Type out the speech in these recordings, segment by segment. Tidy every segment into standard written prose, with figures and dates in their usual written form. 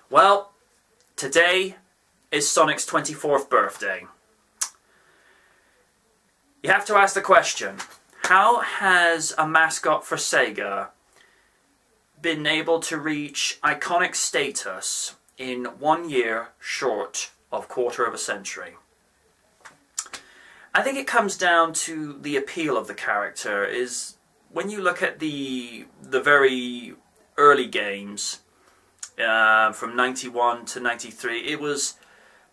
Well, today is Sonic's 24th birthday. You have to ask the question, how has a mascot for Sega been able to reach iconic status in 1 year short of quarter of a century? I think it comes down to the appeal of the character. Is when you look at the very early games from 91 to 93, it was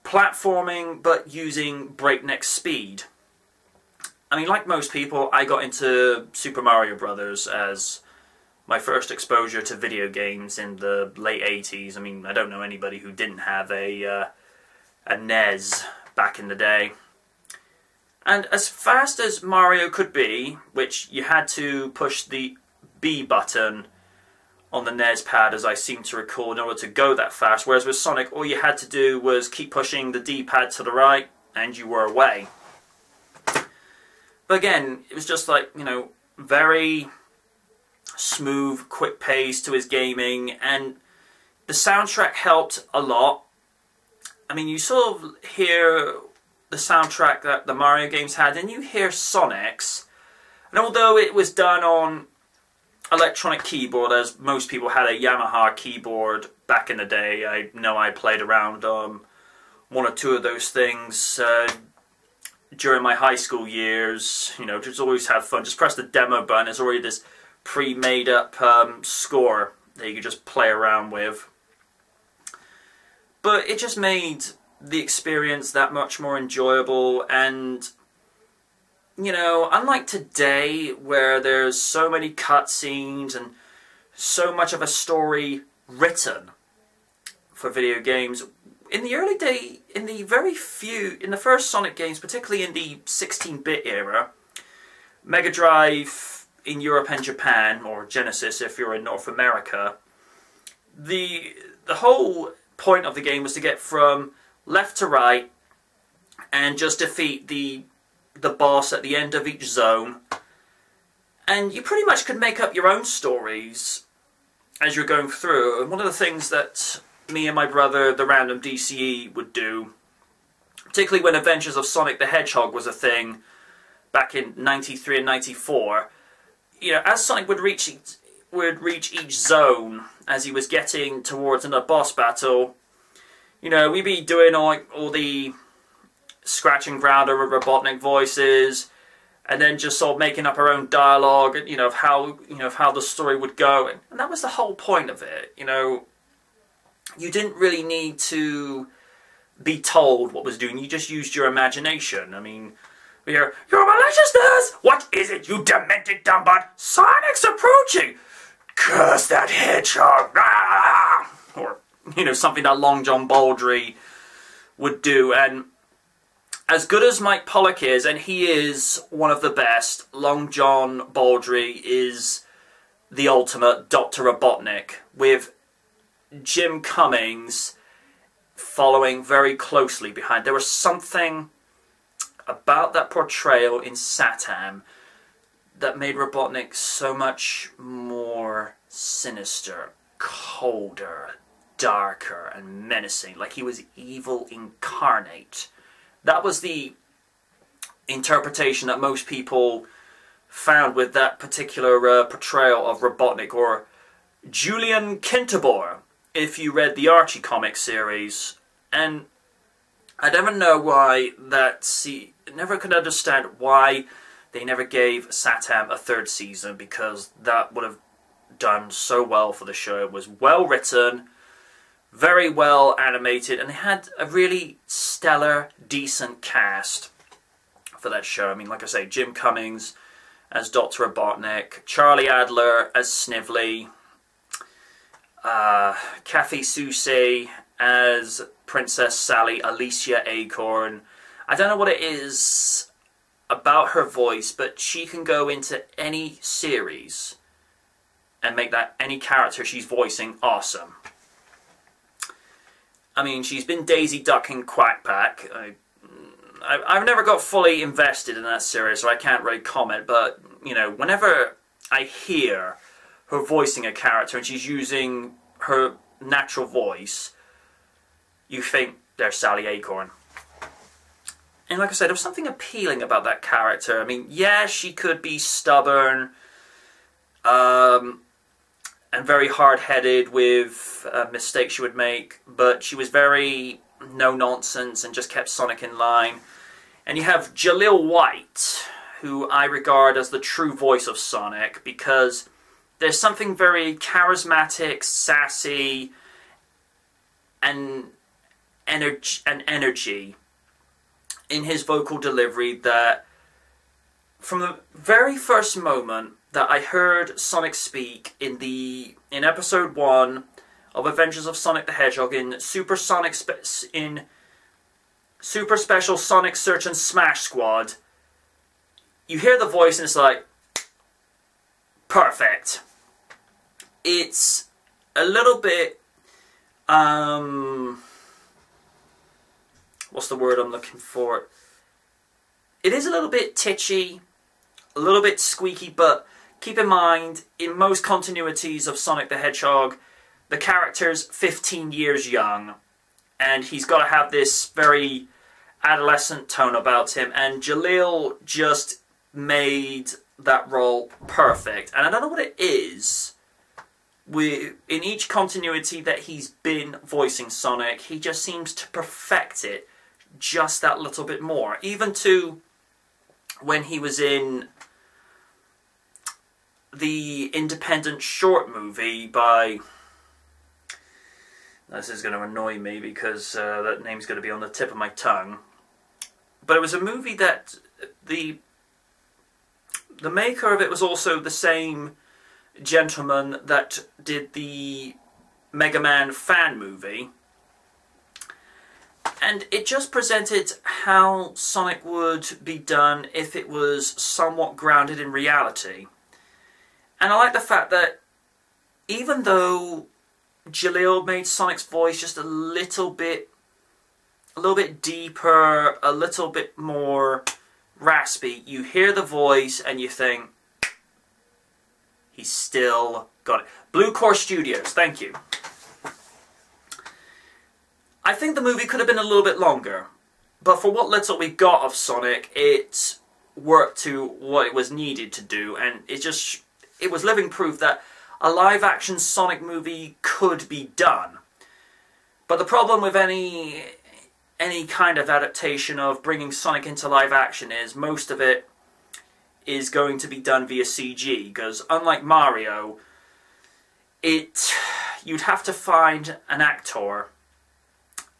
platforming but using breakneck speed. I mean, like most people, I got into Super Mario Brothers as my first exposure to video games in the late 80s. I mean, I don't know anybody who didn't have a NES back in the day. And as fast as Mario could be, which you had to push the B button on the NES pad, as I seem to recall, in order to go that fast, whereas with Sonic, all you had to do was keep pushing the D-pad to the right, and you were away. But again, it was just like, you know, very smooth, quick pace to his gaming, and the soundtrack helped a lot. I mean, you sort of hear the soundtrack that the Mario games had, and you hear Sonic's, and although it was done on electronic keyboard, as most people had a Yamaha keyboard back in the day, I know I played around one or two of those things during my high school years. You know, just always have fun. Just press the demo button, it's already this pre-made up score that you could just play around with. But it just made the experience that much more enjoyable, and you know, unlike today where there's so many cutscenes and so much of a story written for video games, in the early day, in the first Sonic games, particularly in the 16-bit era, Mega Drive in Europe and Japan, or Genesis if you're in North America, the whole point of the game was to get from left to right and just defeat the boss at the end of each zone, and you pretty much could make up your own stories as you're going through. And one of the things that me and my brother, the Random DCE, would do, particularly when Adventures of Sonic the Hedgehog was a thing back in 93 and 94, you know, as Sonic would reach each zone, as he was getting towards another boss battle, you know, we'd be doing all the scratching ground over Robotnik voices, and then just sort of making up our own dialogue, you know, of how the story would go, and that was the whole point of it. You know, you didn't really need to be told what was doing. You just used your imagination. I mean, we hear, "Your maliciousness! What is it, you demented dumbbot? Sonic's approaching! Curse that hedgehog!" Ah! Or, you know, something that Long John Baldry would do. And as good as Mike Pollock is, and he is one of the best, Long John Baldry is the ultimate Dr. Robotnik, with Jim Cummings following very closely behind. There was something about that portrayal in Satam that made Robotnik so much more sinister, colder, darker, and menacing, like he was evil incarnate. That was the interpretation that most people found with that particular portrayal of Robotnik, or Julian Kintabor, if you read the Archie comic series. And I never know why never could understand why they never gave Satam a third season, because that would have done so well for the show. It was well written, very well animated, and they had a really stellar, decent cast for that show. I mean, like I say, Jim Cummings as Dr. Robotnik, Charlie Adler as Snively, Kathy Soucie as Princess Sally Alicia Acorn. I don't know what it is about her voice, but she can go into any series and make that any character she's voicing awesome. I mean, she's been Daisy Duck in Quack Pack. I've never got fully invested in that series, so I can't really comment, but, you know, whenever I hear her voicing a character and she's using her natural voice, you think there's Sally Acorn. And like I said, there was something appealing about that character. I mean, yeah, she could be stubborn and very hard-headed with mistakes she would make, but she was very no-nonsense and just kept Sonic in line. And you have Jaleel White, who I regard as the true voice of Sonic, because there's something very charismatic, sassy, and energy in his vocal delivery that from the very first moment that I heard Sonic speak in episode 1 of Adventures of Sonic the Hedgehog in Super Special Sonic Search and Smash Squad, you hear the voice and it's like, perfect. It's a little bit, what's the word I'm looking for? It is a little bit titchy, a little bit squeaky, but keep in mind, in most continuities of Sonic the Hedgehog, the character's 15 years young, and he's got to have this very adolescent tone about him, and Jaleel just made that role perfect. And I don't know what it is, in each continuity that he's been voicing Sonic, he just seems to perfect it just that little bit more. Even to when he was in the independent short movie by... This is going to annoy me because that name's going to be on the tip of my tongue. But it was a movie that the maker of it was also the same gentleman that did the Mega Man fan movie. And it just presented how Sonic would be done if it was somewhat grounded in reality. And I like the fact that even though Jaleel made Sonic's voice just a little bit deeper, a little bit more raspy, you hear the voice and you think, he's still got it. Blue Core Studios, thank you. I think the movie could have been a little bit longer, but for what little we got of Sonic, it worked to what it was needed to do, and it was living proof that a live-action Sonic movie could be done. But the problem with any kind of adaptation of bringing Sonic into live action is most of it is going to be done via CG, because unlike Mario, you'd have to find an actor,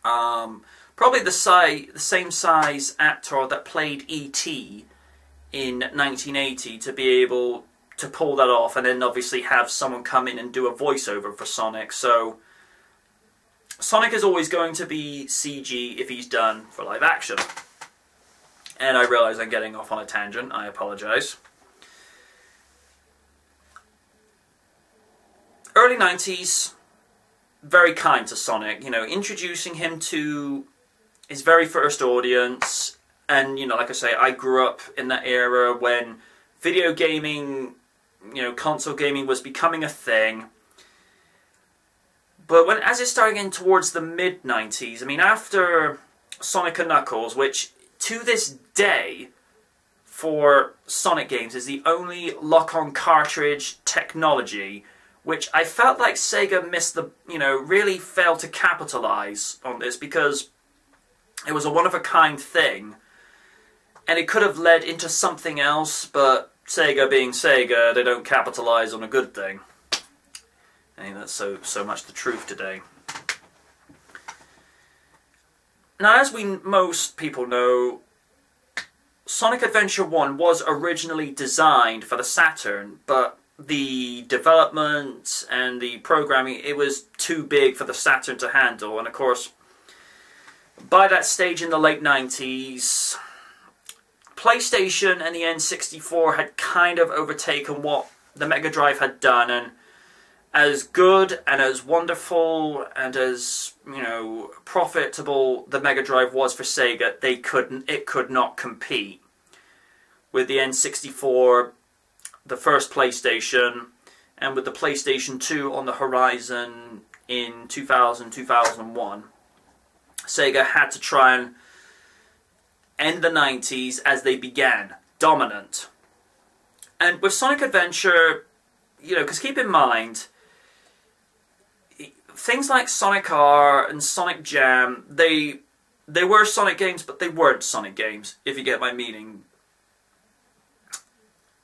probably the same size actor that played E.T. in 1980 to be able to pull that off, and then obviously have someone come in and do a voiceover for Sonic. So Sonic is always going to be CG if he's done for live action. And I realise I'm getting off on a tangent, I apologise. Early 90s, very kind to Sonic, you know, introducing him to his very first audience. And, you know, like I say, I grew up in that era when video gaming, you know, console gaming was becoming a thing. But as it started getting towards the mid-90s, I mean, after Sonic & Knuckles, which to this day, for Sonic games, is the only lock-on cartridge technology, which I felt like Sega missed really failed to capitalize on this, because it was a one-of-a-kind thing, and it could have led into something else, but Sega being Sega, they don't capitalize on a good thing. I think that's so much the truth today. Now, as most people know, Sonic Adventure 1 was originally designed for the Saturn, but the development and the programming, it was too big for the Saturn to handle. And of course, by that stage in the late 90s, PlayStation and the N64 had kind of overtaken what the Mega Drive had done, and as good and as wonderful and as, you know, profitable the Mega Drive was for Sega, it could not compete with the N64, the first PlayStation, and with the PlayStation 2 on the horizon in 2000, 2001. Sega had to try and end the 90s as they began, dominant. And with Sonic Adventure, you know, because keep in mind, things like Sonic R and Sonic Jam, they were Sonic games, but they weren't Sonic games, if you get my meaning.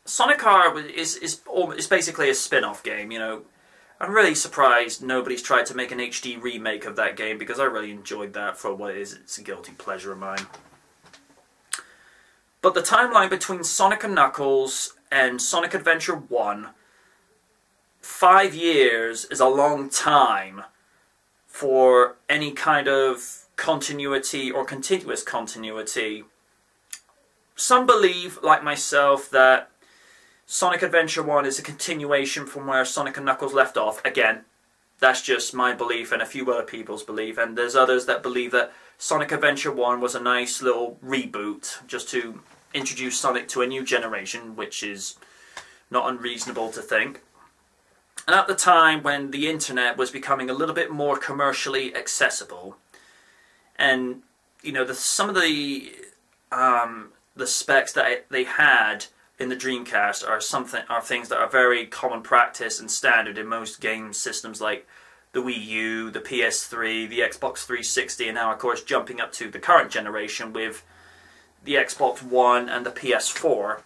Sonic R is basically a spin-off game, you know. I'm really surprised nobody's tried to make an HD remake of that game, because I really enjoyed that for what it is. It's a guilty pleasure of mine. But the timeline between Sonic and Knuckles and Sonic Adventure 1, 5 years is a long time for any kind of continuity or continuous continuity. Some believe, like myself, that Sonic Adventure 1 is a continuation from where Sonic and Knuckles left off. Again, that's just my belief and a few other people's belief. And there's others that believe that Sonic Adventure 1 was a nice little reboot, just to introduce Sonic to a new generation, which is not unreasonable to think. And at the time when the internet was becoming a little bit more commercially accessible, and you know, some of the specs that they had in the Dreamcast are things that are very common practice and standard in most game systems, like the Wii U, the PS3, the Xbox 360, and now of course jumping up to the current generation with the Xbox One and the PS4.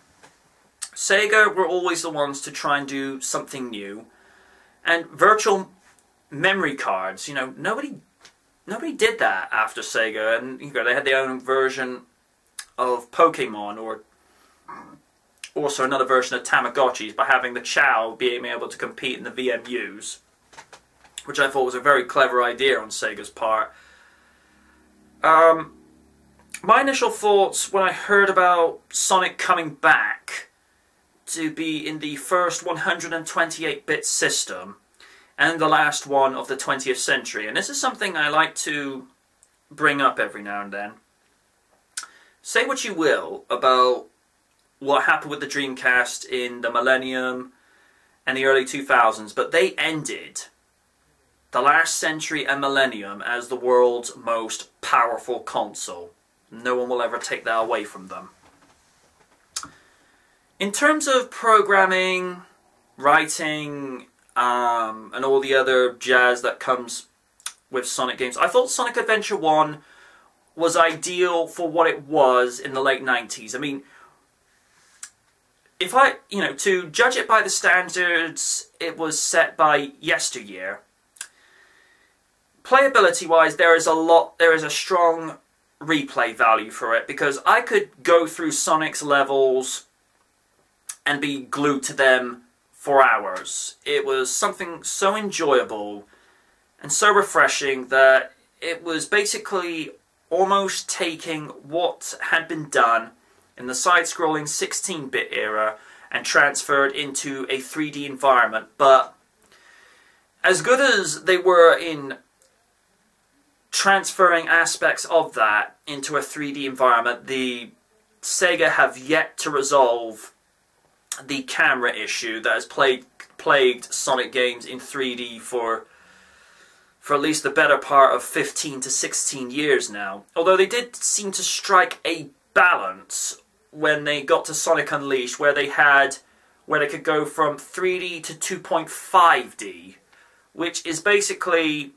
Sega were always the ones to try and do something new. And virtual memory cards, you know, nobody did that after Sega. And you know, they had their own version of Pokemon, or also another version of Tamagotchis, by having the Chow being able to compete in the VMUs, which I thought was a very clever idea on Sega's part. My initial thoughts when I heard about Sonic coming back to be in the first 128-bit system and the last one of the 20th century, and this is something I like to bring up every now and then. Say what you will about what happened with the Dreamcast in the millennium and the early 2000s, but they ended the last century and millennium as the world's most powerful console. No one will ever take that away from them. In terms of programming, writing, and all the other jazz that comes with Sonic games, I thought Sonic Adventure 1 was ideal for what it was in the late 90s. I mean, to judge it by the standards it was set by yesteryear, playability-wise, there is a strong replay value for it, because I could go through Sonic's levels and be glued to them for hours. It was something so enjoyable and so refreshing that it was basically almost taking what had been done in the side-scrolling 16-bit era and transferred into a 3D environment. But as good as they were in transferring aspects of that into a 3D environment, the Sega have yet to resolve the camera issue that has plagued Sonic games in 3D for at least the better part of 15 to 16 years now. Although they did seem to strike a balance when they got to Sonic Unleashed, where they could go from 3D to 2.5D, which is basically,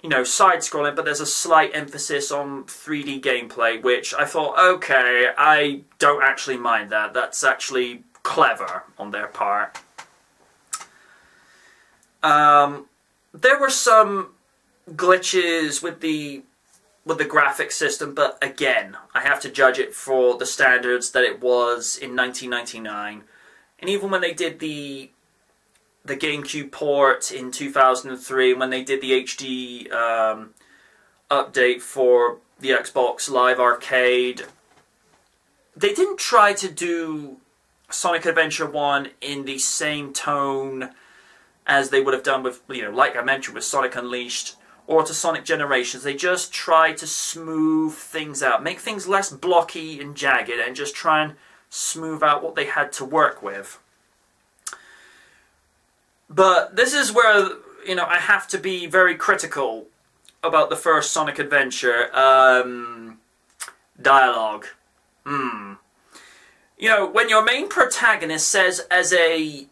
you know, side-scrolling, but there's a slight emphasis on 3D gameplay, which I thought, okay, I don't actually mind that. That's actually clever on their part. There were some glitches with the graphics system, but again, I have to judge it for the standards that it was in 1999. And even when they did the GameCube port in 2003, when they did the HD update for the Xbox Live Arcade, they didn't try to do Sonic Adventure 1 in the same tone as they would have done with, you know, like I mentioned, with Sonic Unleashed or to Sonic Generations. They just tried to smooth things out, make things less blocky and jagged, and just try and smooth out what they had to work with. But this is where, you know, I have to be very critical about the first Sonic Adventure. Dialogue. You know, when your main protagonist says as a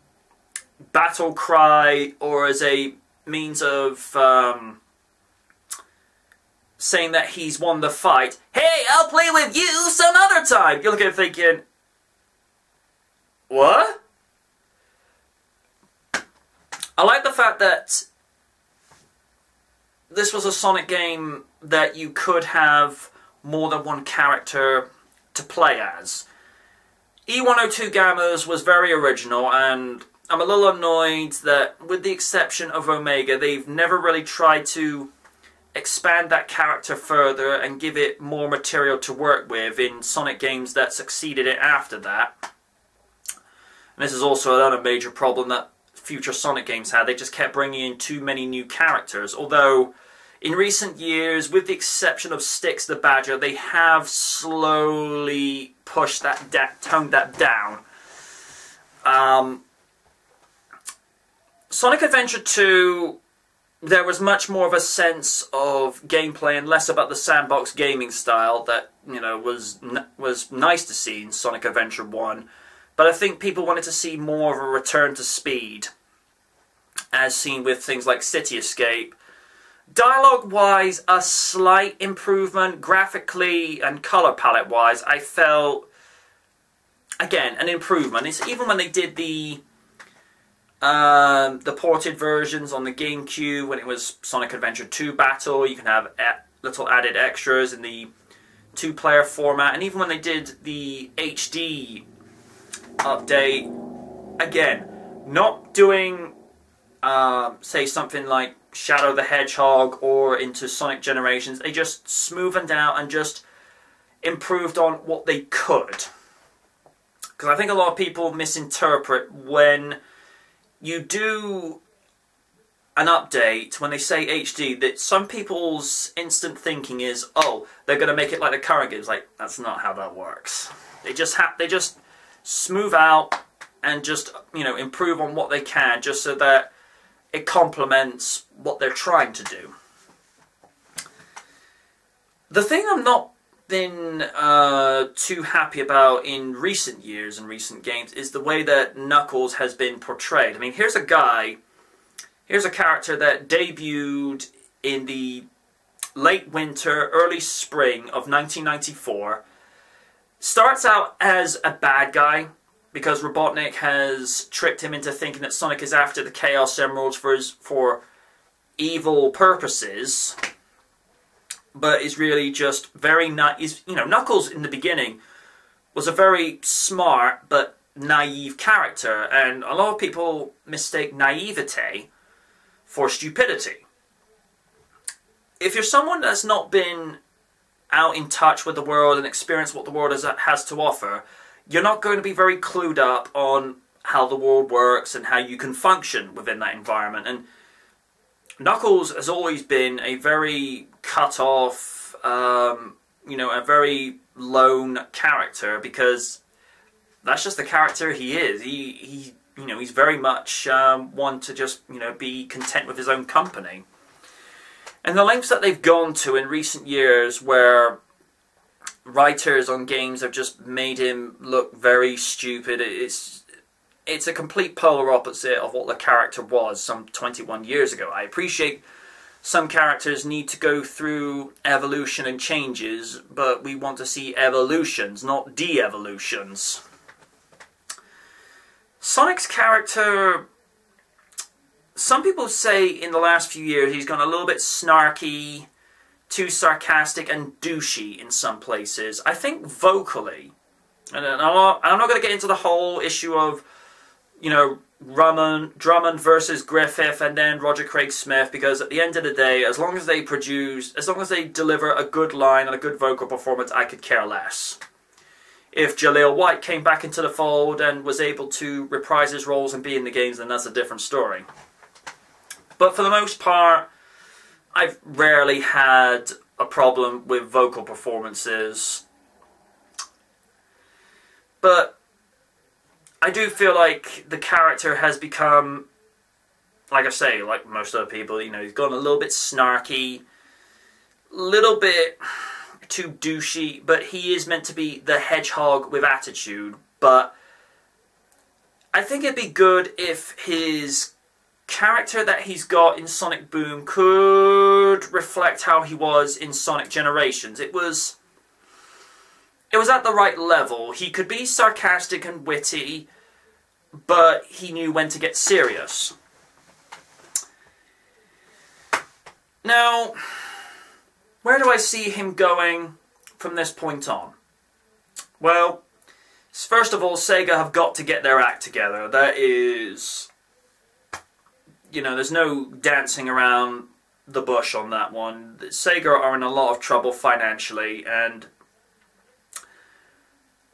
battle cry or as a means of saying that he's won the fight, "Hey, I'll play with you some other time," you're looking at thinking, what? I like the fact that this was a Sonic game that you could have more than one character to play as. E102 Gamers was very original, and I'm a little annoyed that, with the exception of Omega, they've never really tried to expand that character further and give it more material to work with in Sonic games that succeeded it after that. And this is also another major problem that future Sonic games had. They just kept bringing in too many new characters, although in recent years, with the exception of Styx the Badger, they have slowly pushed that, toned that down. Sonic Adventure 2, there was much more of a sense of gameplay and less about the sandbox gaming style that, you know, was nice to see in Sonic Adventure 1. But I think people wanted to see more of a return to speed, as seen with things like City Escape. Dialogue-wise, a slight improvement. Graphically and colour palette-wise, I felt, again, an improvement. It's even when they did the ported versions on the GameCube, when it was Sonic Adventure 2 Battle, you can have little added extras in the two-player format. And even when they did the HD update, again, not doing, say, something like Shadow the Hedgehog or into Sonic Generations. They just smoothened out and just improved on what they could. Because I think a lot of people misinterpret when you do an update, when they say HD, that some people's instant thinking is, oh, they're going to make it like the current games. Like, that's not how that works. They just smooth out and just, you know, improve on what they can, just so that it complements what they're trying to do. The thing I'm not been too happy about in recent years and recent games is the way that Knuckles has been portrayed. I mean, here's a character that debuted in the late winter, early spring of 1994. Starts out as a bad guy, because Robotnik has tricked him into thinking that Sonic is after the Chaos Emeralds for evil purposes, but is really just very naive. You know, Knuckles in the beginning was a very smart but naive character, and a lot of people mistake naivete for stupidity. If you're someone that's not been out in touch with the world and experienced what the world has to offer, you're not going to be very clued up on how the world works and how you can function within that environment. And Knuckles has always been a very cut-off, you know, a very lone character, because that's just the character he is. He you know, he's very much one to just, you know, be content with his own company. And the lengths that they've gone to in recent years, where writers on games have just made him look very stupid. It's a complete polar opposite of what the character was some 21 years ago. I appreciate some characters need to go through evolution and changes, but we want to see evolutions, not de-evolutions. Sonic's character, some people say in the last few years he's gone a little bit snarky, too sarcastic and douchey in some places. I think vocally, and I'm not going to get into the whole issue of, you know, Drummond versus Griffith and then Roger Craig Smith, because at the end of the day, as long as they deliver a good line and a good vocal performance, I could care less. If Jaleel White came back into the fold and was able to reprise his roles and be in the games, then that's a different story. But for the most part, I've rarely had a problem with vocal performances. But I do feel like the character has become, like I say, like most other people, you know, he's gone a little bit snarky. little bit too douchey, but he is meant to be the hedgehog with attitude. But I think it'd be good if his character that he's got in Sonic Boom could reflect how he was in Sonic Generations. It was at the right level. He could be sarcastic and witty, but he knew when to get serious. Now, where do I see him going from this point on? Well, first of all, Sega have got to get their act together. That is, you know, there's no dancing around the bush on that one. Sega are in a lot of trouble financially, and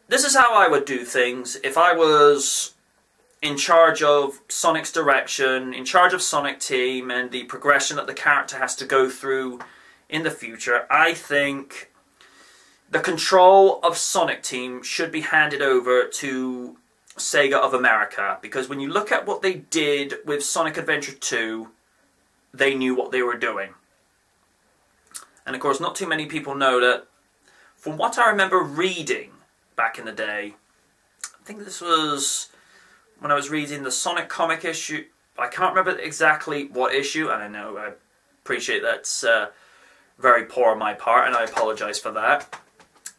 this is how I would do things if I was in charge of Sonic's direction, in charge of Sonic Team, and the progression that the character has to go through in the future. I think the control of Sonic Team should be handed over to Sega of America, because when you look at what they did with Sonic Adventure 2, they knew what they were doing. And of course, not too many people know that, from what I remember reading back in the day, I think this was when I was reading the Sonic comic issue. I can't remember exactly what issue, and I know I appreciate that's very poor on my part, and I apologize for that.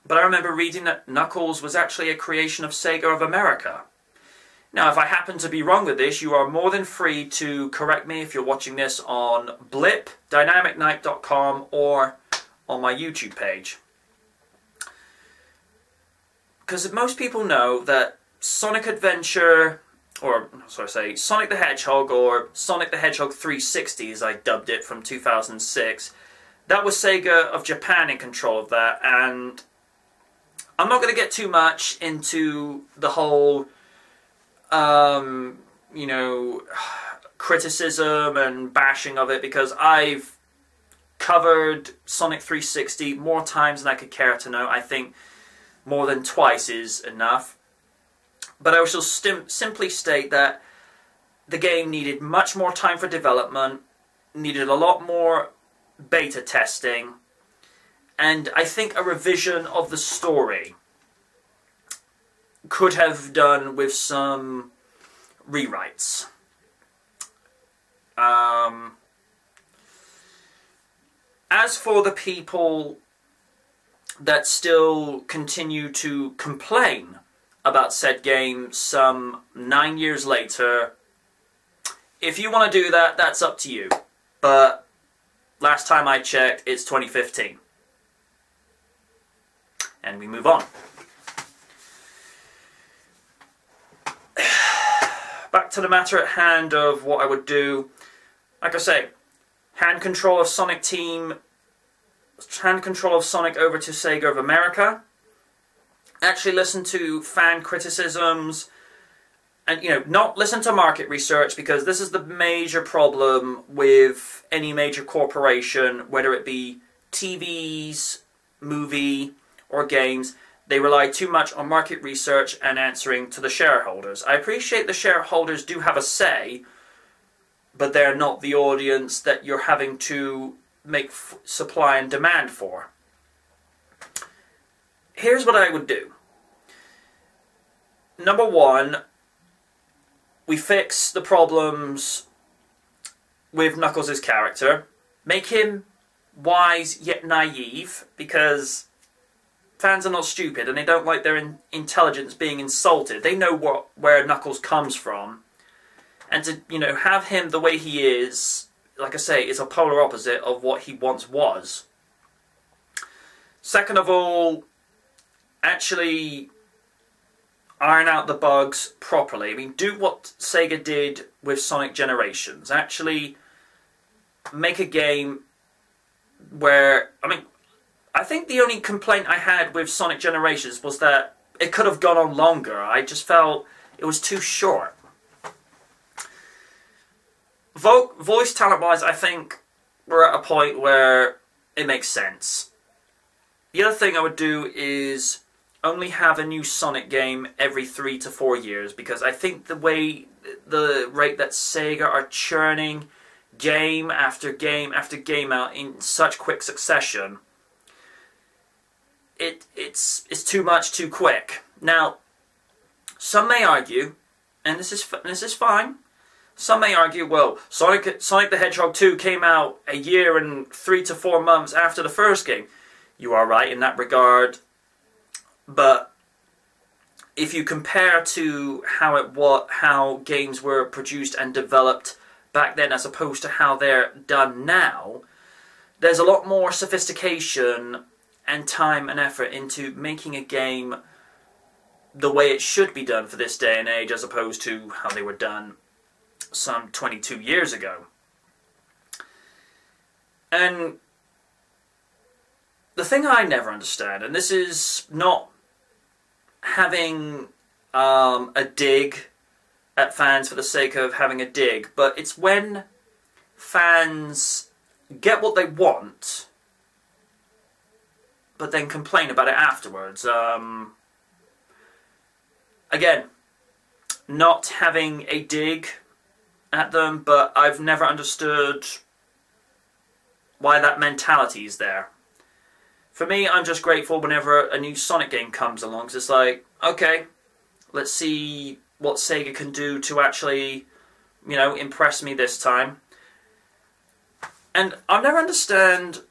But I remember reading that Knuckles was actually a creation of Sega of America. Now, if I happen to be wrong with this, you are more than free to correct me if you're watching this on Blip, DynamicKnight.com, or on my YouTube page. Because most people know that Sonic Adventure, or Sonic the Hedgehog, or Sonic the Hedgehog 360 as I dubbed it from 2006, that was Sega of Japan in control of that, and I'm not going to get too much into the whole, you know, criticism and bashing of it, because I've covered Sonic 360 more times than I could care to know. I think more than twice is enough. But I shall simply state that the game needed much more time for development, needed a lot more beta testing, and I think a revision of the story could have done with some rewrites. As for the people that still continue to complain about said game some 9 years later, if you want to do that, that's up to you. But last time I checked, it's 2015. And we move on. Back to the matter at hand of what I would do. Like I say, hand control of Sonic Team, hand control of Sonic over to Sega of America. Actually listen to fan criticisms, and, you know, not listen to market research, because this is the major problem with any major corporation, whether it be TVs, movie, or games. They rely too much on market research and answering to the shareholders. I appreciate the shareholders do have a say, but they're not the audience that you're having to make supply and demand for. Here's what I would do. Number one, we fix the problems with Knuckles' character. Make him wise yet naive, because fans are not stupid and they don't like their intelligence being insulted. They know where Knuckles comes from. And to, you know, have him the way he is, like I say, is a polar opposite of what he once was. Second of all, actually iron out the bugs properly. I mean, do what Sega did with Sonic Generations. Actually make a game where, I mean, I think the only complaint I had with Sonic Generations was that it could have gone on longer. I just felt it was too short. Voice talent-wise, I think we're at a point where it makes sense. The other thing I would do is only have a new Sonic game every 3 to 4 years, because I think the rate that Sega are churning game after game after game out in such quick succession, it's too much too quick. Now, some may argue, and this is fine. Some may argue, well, Sonic the Hedgehog 2 came out a year and 3 to 4 months after the first game. You are right in that regard, but if you compare to how games were produced and developed back then as opposed to how they're done now, there's a lot more sophistication and time and effort into making a game the way it should be done for this day and age as opposed to how they were done some 22 years ago. And the thing I never understand, and this is not having a dig at fans for the sake of having a dig, but it's when fans get what they want but then complain about it afterwards. Again, not having a dig at them, but I've never understood why that mentality is there. For me, I'm just grateful whenever a new Sonic game comes along, because it's like, okay, let's see what Sega can do to actually, you know, impress me this time. And I've never understand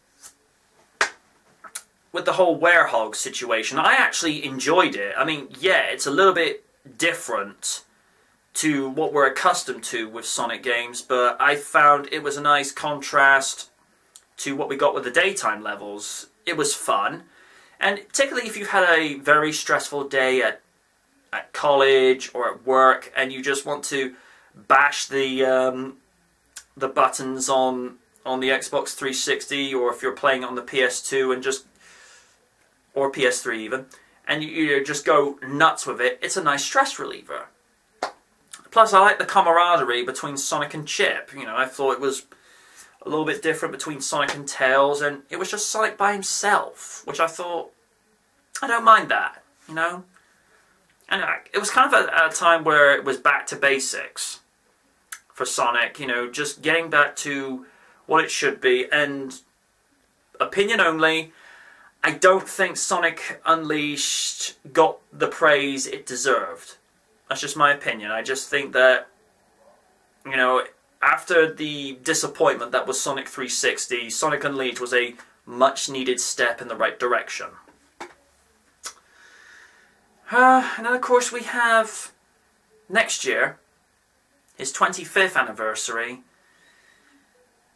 with the whole Werehog situation. I actually enjoyed it. I mean, yeah, it's a little bit different to what we're accustomed to with Sonic games, but I found it was a nice contrast to what we got with the daytime levels. It was fun, and particularly if you've had a very stressful day at college or at work, and you just want to bash the buttons on the Xbox 360, or if you're playing on the PS2 and just, or PS3 even, and you just go nuts with it, it's a nice stress reliever. Plus, I like the camaraderie between Sonic and Chip. You know, I thought it was a little bit different between Sonic and Tails, and it was just Sonic by himself, which I thought, I don't mind that, you know? And it was kind of a time where it was back to basics for Sonic, you know, just getting back to what it should be, and opinion only, I don't think Sonic Unleashed got the praise it deserved. That's just my opinion. I just think that, you know, after the disappointment that was Sonic 360, Sonic Unleashed was a much-needed step in the right direction. And then, of course, we have next year, his 25th anniversary,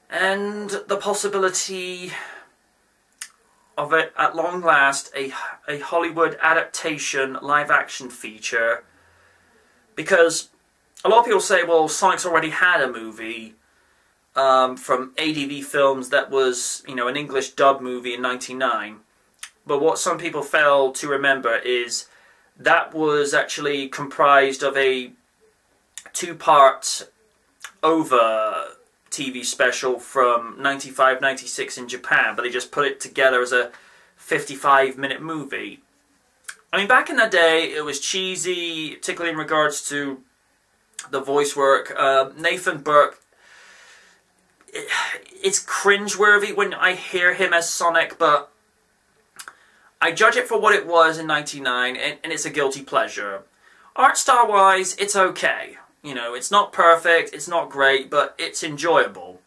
and the possibility of it, at long last, a Hollywood adaptation live-action feature. Because a lot of people say, well, Sonic's already had a movie from ADV Films that was, you know, an English dub movie in '99. But what some people fail to remember is that was actually comprised of a two-part OVA TV special from 95-96 in Japan, but they just put it together as a 55-minute movie. I mean, back in the day, it was cheesy, particularly in regards to the voice work. Nathan Burke, it's cringeworthy when I hear him as Sonic, but I judge it for what it was in '99, and it's a guilty pleasure. Art style-wise, it's okay. You know, it's not perfect, it's not great, but it's enjoyable.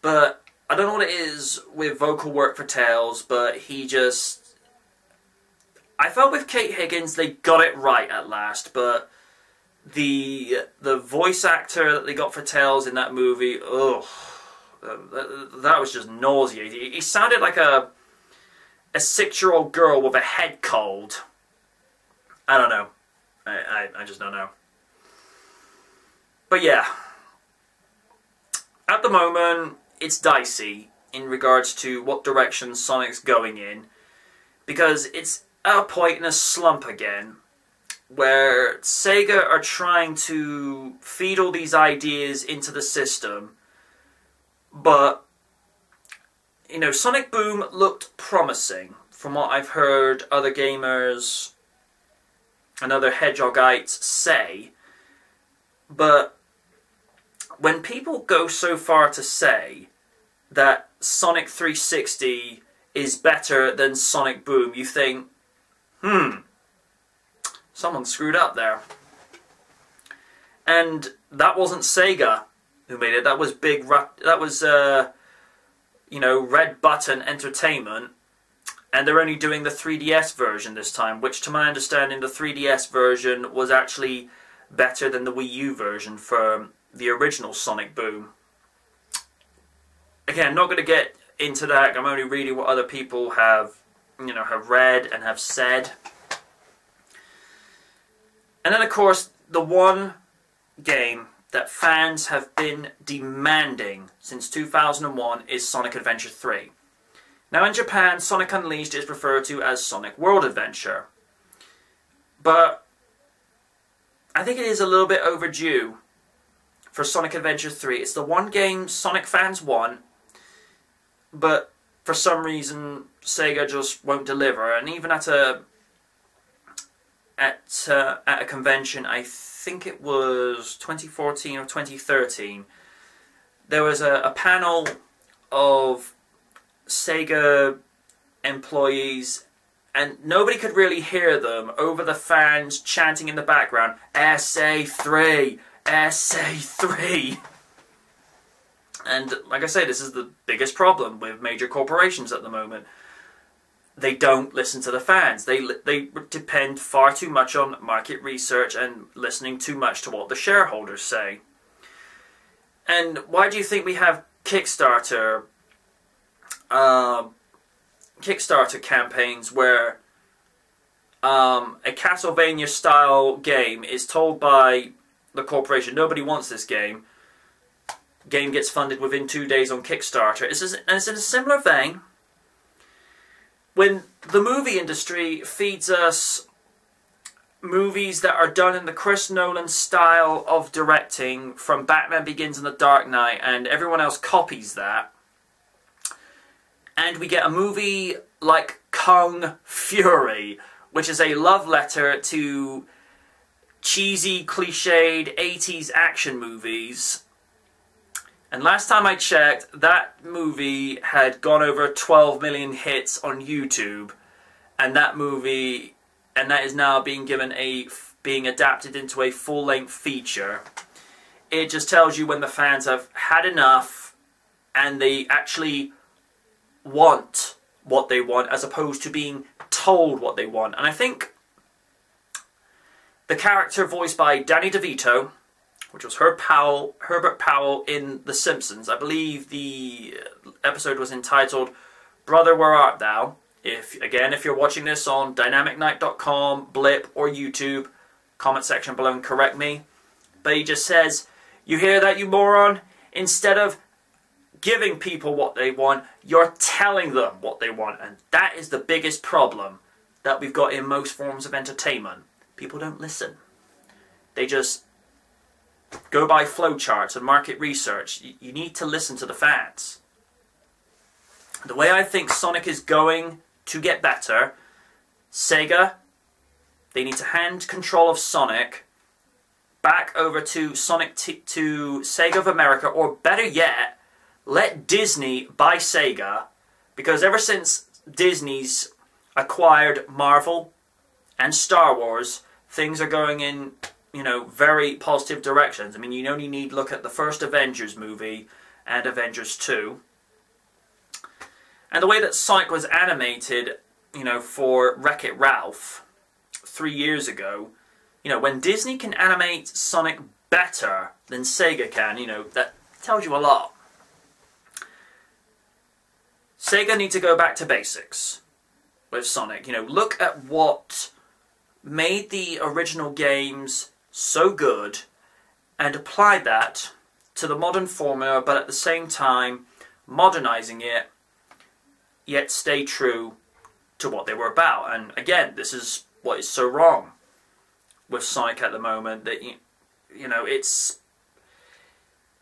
But I don't know what it is with vocal work for Tails, but he just... I felt with Kate Higgins they got it right at last, but the voice actor that they got for Tails in that movie, ugh, that was just nauseating. He sounded like a 6-year-old girl with a head cold. I don't know. I just don't know. But yeah, at the moment, it's dicey in regards to what direction Sonic's going in, because it's at a point in a slump again, where Sega are trying to feed all these ideas into the system, but, you know, Sonic Boom looked promising, from what I've heard other gamers and other Hedgehogites say, but when people go so far to say that Sonic 360 is better than Sonic Boom, you think, someone screwed up there. And that wasn't Sega who made it. That was Red Button Entertainment, and they're only doing the 3DS version this time, which to my understanding the 3DS version was actually better than the Wii U version for the original Sonic Boom. Again, not going to get into that. I'm only reading what other people have read and have said. And then of course the one game that fans have been demanding since 2001 is Sonic Adventure 3. Now in Japan, Sonic Unleashed is referred to as Sonic World Adventure. But I think it is a little bit overdue for Sonic Adventure 3. It's the one game Sonic fans want, but for some reason Sega just won't deliver. And even at a convention, I think it was 2014 or 2013, there was a panel of Sega employees, and nobody could really hear them over the fans chanting in the background, SA3, SA3. And like I say, this is the biggest problem with major corporations at the moment. They don't listen to the fans. They depend far too much on market research and listening too much to what the shareholders say. And why do you think we have Kickstarter campaigns where a Castlevania-style game is told by the corporation, nobody wants this game. Game gets funded within 2 days on Kickstarter. It's in a similar vein. When the movie industry feeds us movies that are done in the Chris Nolan style of directing from Batman Begins and The Dark Knight, and everyone else copies that, and we get a movie like Kung Fury, which is a love letter to cheesy, cliched 80s action movies. And last time I checked, that movie had gone over 12 million hits on YouTube, and that is now being adapted into a full-length feature. It just tells you when the fans have had enough, and they actually want what they want, as opposed to being told what they want. And I think the character voiced by Danny DeVito, which was Herbert Powell in The Simpsons. I believe the episode was entitled Brother, Where Art Thou? If you're watching this on dynamicnight.com, Blip, or YouTube, comment section below and correct me. But he just says, "You hear that, you moron? Instead of giving people what they want, you're telling them what they want." And that is the biggest problem that we've got in most forms of entertainment. People don't listen. They just go by flowcharts and market research. You need to listen to the fans. The way I think Sonic is going to get better, Sega, they need to hand control of Sonic back over to to Sega of America, or better yet, let Disney buy Sega, because ever since Disney's acquired Marvel and Star Wars, things are going in very positive directions. I mean, you only need to look at the first Avengers movie and Avengers 2. And the way that Sonic was animated, for Wreck-It Ralph 3 years ago, when Disney can animate Sonic better than Sega can, that tells you a lot. Sega need to go back to basics with Sonic. Look at what made the original games so good and apply that to the modern formula, but at the same time modernizing it, yet stay true to what they were about. And again, this is what is so wrong with Sonic at the moment, that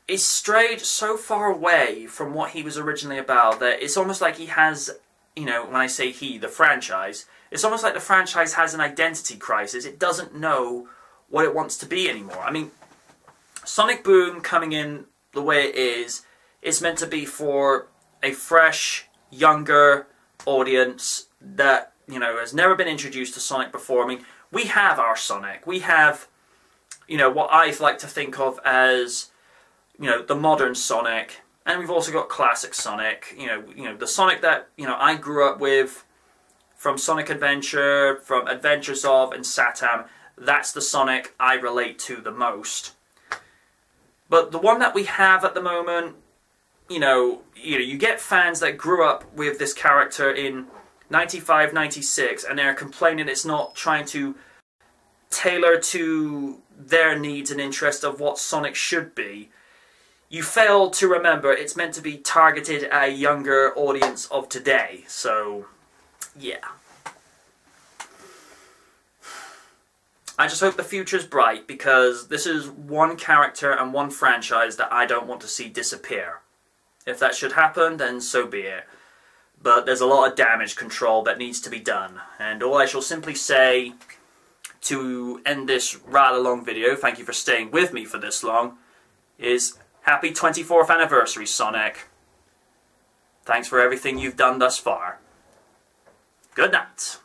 it's strayed so far away from what he was originally about that it's almost like he has, when I say he, the franchise, it's almost like the franchise has an identity crisis. It doesn't know what it wants to be anymore. I mean, Sonic Boom coming in the way it is, it's meant to be for a fresh, younger audience that, you know, has never been introduced to Sonic before. I mean, we have our Sonic. We have, you know, what I like to think of as, you know, the modern Sonic. And we've also got classic Sonic. You know, the Sonic that, you know, I grew up with from Sonic Adventure, from Adventures of, and Satam. That's the Sonic I relate to the most. But the one that we have at the moment, you get fans that grew up with this character in 95, 96, and they're complaining it's not trying to tailor to their needs and interests of what Sonic should be. You fail to remember it's meant to be targeted at a younger audience of today. So, yeah. I just hope the future's bright, because this is one character and one franchise that I don't want to see disappear. If that should happen, then so be it. But there's a lot of damage control that needs to be done. And all I shall simply say to end this rather long video, thank you for staying with me for this long, is happy 24th anniversary, Sonic. Thanks for everything you've done thus far. Good night.